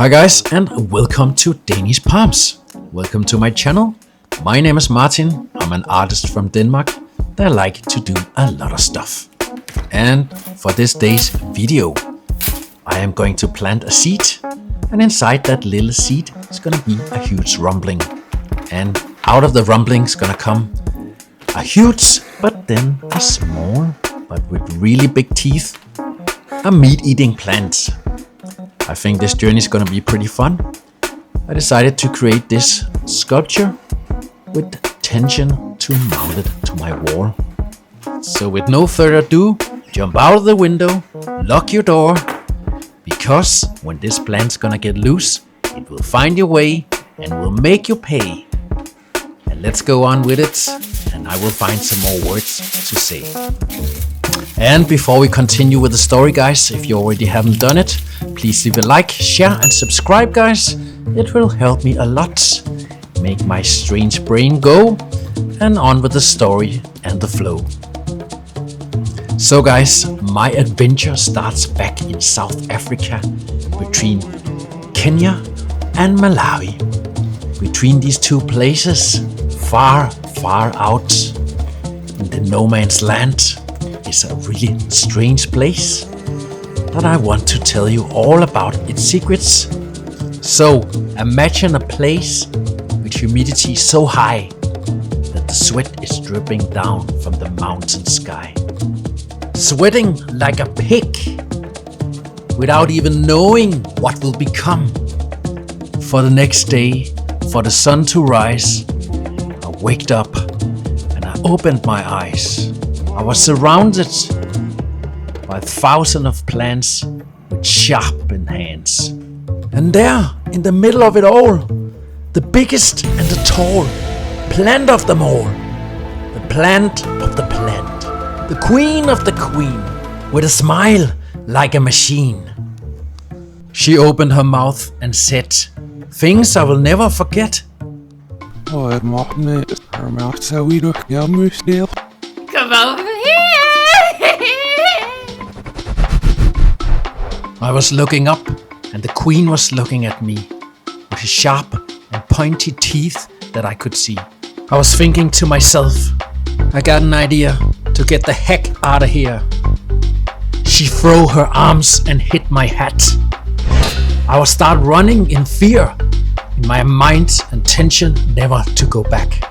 Hi guys, and welcome to Danish Palms. Welcome to my channel. My name is Martin. I'm an artist from Denmark that like to do a lot of stuff. And for this day's video, I am going to plant a seed, and inside that little seed is going to be a huge rumbling. And out of the rumbling is going to come a huge, but then a small, but with really big teeth, a meat-eating plant. I think this journey is going to be pretty fun. I decided to create this sculpture with tension to mount it to my wall. So with no further ado, jump out of the window, lock your door, because when this plant's gonna get loose, it will find your way and will make you pay. And let's go on with it, and I will find some more words to say. And before we continue with the story, guys, if you already haven't done it, please leave a like, share and subscribe, guys. It will help me a lot, make my strange brain go, and on with the story and the flow. So guys, my adventure starts back in South Africa, between Kenya and Malawi. Between these two places, far out in the no man's land, is a really strange place that I want to tell you all about its secrets. So imagine a place with humidity so high that the sweat is dripping down from the mountain sky. Sweating like a pig without even knowing what will become. For the next day, for the sun to rise, I waked up and I opened my eyes. I was surrounded by thousands of plants with sharpened hands. And there, in the middle of it all, the biggest and the tall plant of them all, the plant of the plant, the queen of the queen, with a smile like a machine. She opened her mouth and said things I will never forget. Come over here! I was looking up, and the queen was looking at me with sharp and pointy teeth that I could see. I was thinking to myself, I got an idea to get the heck out of here. She threw her arms and hit my hat. I would start running in fear, in my mind and tension never to go back.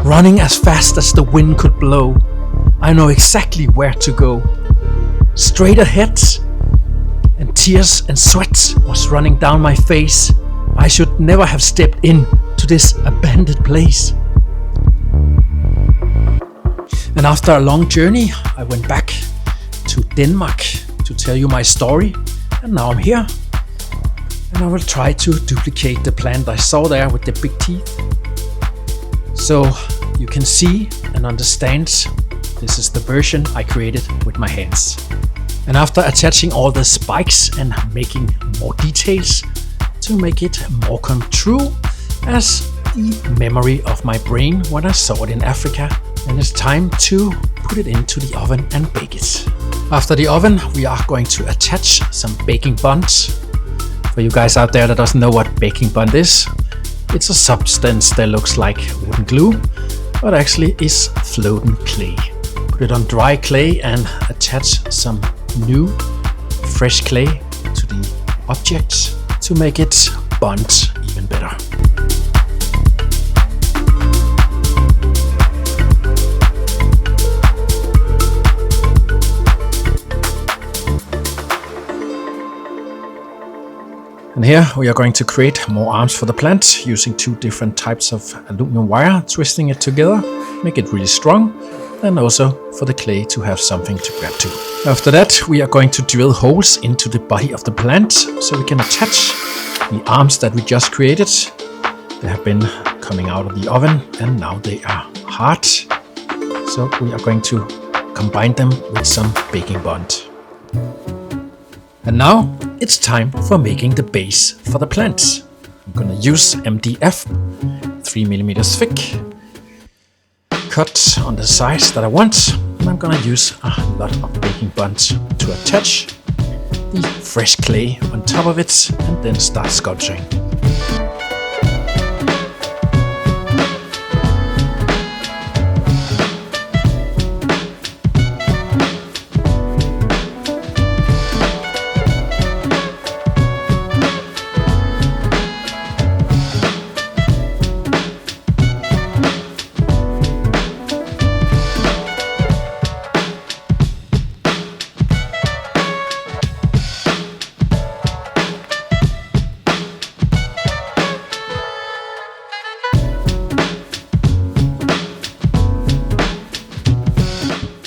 Running as fast as the wind could blow. I know exactly where to go. Straight ahead, and tears and sweat was running down my face. I should never have stepped in to this abandoned place. And after a long journey, I went back to Denmark to tell you my story. And now I'm here. And I will try to duplicate the plant I saw there with the big teeth. So you can see and understand, this is the version I created with my hands. And after attaching all the spikes and making more details to make it more come true as the memory of my brain when I saw it in Africa, and it's time to put it into the oven and bake it. After the oven, we are going to attach some baking buns. For you guys out there that doesn't know what baking bun is, it's a substance that looks like wooden glue, but actually is floating clay. Put it on dry clay and attach some new fresh clay to the object to make it bond even better. And here we are going to create more arms for the plant using two different types of aluminum wire, twisting it together, make it really strong, and also for the clay to have something to grab to. After that, we are going to drill holes into the body of the plant so we can attach the arms that we just created. They have been coming out of the oven and now they are hard. So we are going to combine them with some baking bond. And now it's time for making the base for the plant. I'm gonna use MDF, 3mm thick, cut on the size that I want. And I'm gonna use a lot of baking bond to attach the fresh clay on top of it and then start sculpturing.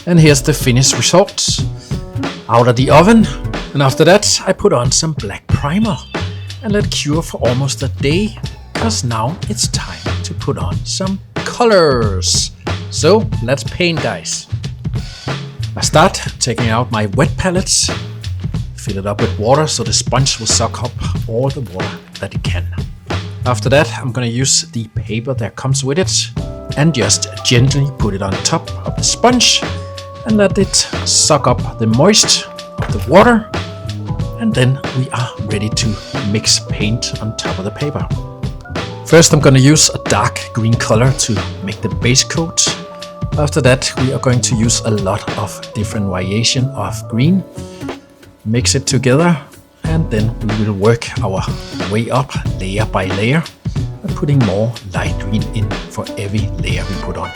And here's the finished result out of the oven. And after that I put on some black primer and let it cure for almost a day, because now it's time to put on some colors. So let's paint, guys. I start taking out my wet palettes, fill it up with water so the sponge will suck up all the water that it can. After that I'm gonna use the paper that comes with it and just gently put it on top of the sponge and let it suck up the moisture of the water, and then we are ready to mix paint on top of the paper. First I'm gonna use a dark green color to make the base coat. After that we are going to use a lot of different variation of green, mix it together, and then we will work our way up layer by layer, putting more light green in for every layer we put on.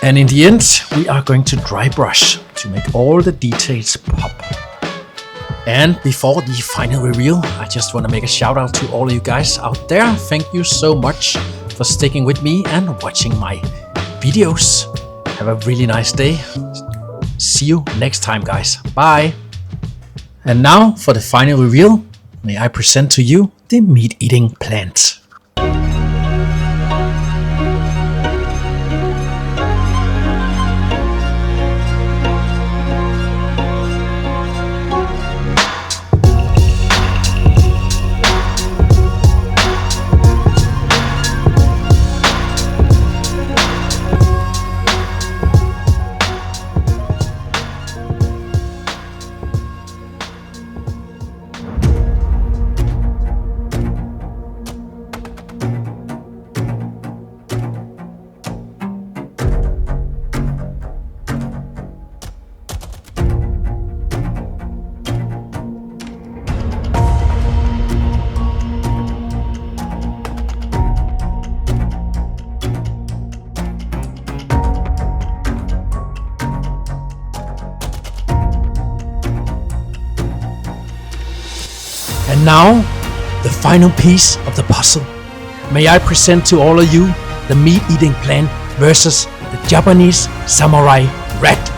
And in the end, we are going to dry brush to make all the details pop. And before the final reveal, I just want to make a shout out to all of you guys out there. Thank you so much for sticking with me and watching my videos. Have a really nice day. See you next time, guys. Bye. And now for the final reveal, may I present to you the meat-eating plant. And now, the final piece of the puzzle. May I present to all of you the meat-eating plant versus the Japanese samurai rat.